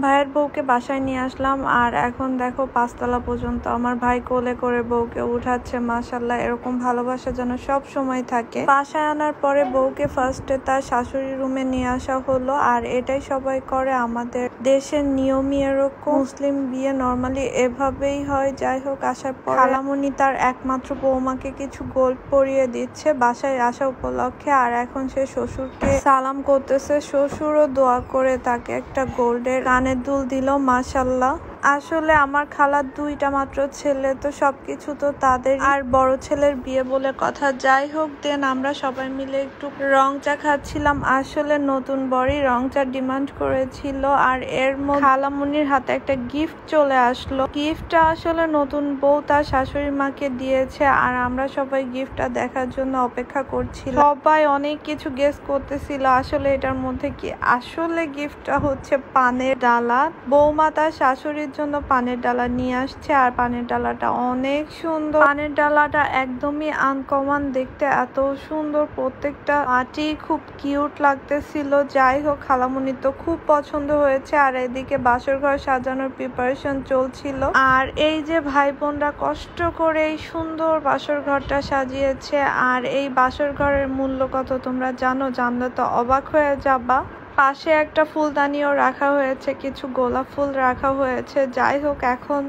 ভাইয়ের বউকে বাসায় নিয়ে আসলাম আর এখন দেখো 5 তলা পর্যন্ত আমার ভাই কোলে করে বউকে উঠাচ্ছে। মাশাআল্লাহ, এরকম ভালোবাসা যেন সব সময় থাকে। বাসায় আনার পরে বউকে ফার্স্টে তার শাশুড়ি রুমে নিয়ে আসা হলো, আর এটাই সবাই করে, আমাদের দেশের নিয়মই এরকম। মুসলিম বিয়ে নর্মালি এভাবেই হয়। যাই হোক, আসার পর খালামণি তার একমাত্র বৌমাকে কিছু গোল্ড পরিয়ে দিচ্ছে বাসায় আসা উপলক্ষে, আর এখন সে শ্বশুরকে সালাম করতেছে। শ্বশুরও দোয়া করে তাকে একটা গোল্ডের কানের দুল দিল। মাশাআল্লাহ, আসলে আমার খালার 2টা মাত্র ছেলে, তো সবকিছু তো তাদের, আর বড় ছেলের বিয়ে বলে কথা। যাই হোক, দেন আমরা সবাই মিলে একটু রং চা খাচ্ছিলাম। আসলে নতুন বরই রং চা ডিমান্ড করেছিল, আর এর মধ্যে খালামুনির হাতে একটা গিফট চলে আসলো। গিফটটা আসলে নতুন বউ তার শাশুড়ি মাকে দিয়েছে, আর আমরা সবাই গিফটটা দেখার জন্য অপেক্ষা করছিলাম। সবাই অনেক কিছু গেস করতেছিল আসলে এটার মধ্যে কি। আসলে গিফটটা হচ্ছে পানের ডালা। বৌমা তার শাশুড়ির জন্য পানের ডালা নিয়ে আসছে, আর পানের ডালাটা অনেক সুন্দর। পানের ডালাটা একদমই আনকমন দেখতে, এত সুন্দর, প্রত্যেকটা মাটি খুব কিউট লাগতেছিল। যাই হোক, খালামুনির তো খুব পছন্দ হয়েছে, আর এদিকে বাসর ঘর সাজানোর প্রিপারেশন চলছিল। আর এই যে ভাই বোনরা কষ্ট করে এই সুন্দর বাসর ঘরটা সাজিয়েছে, আর এই বাসর ঘরের মূল্য কত তোমরা জানো? জানলে তো অবাক হয়ে যাবা। পাশে একটা ফুলদানিও রাখা হয়েছে, কিছু গোলাপ ফুল রাখা হয়েছে। যাই হোক, এখন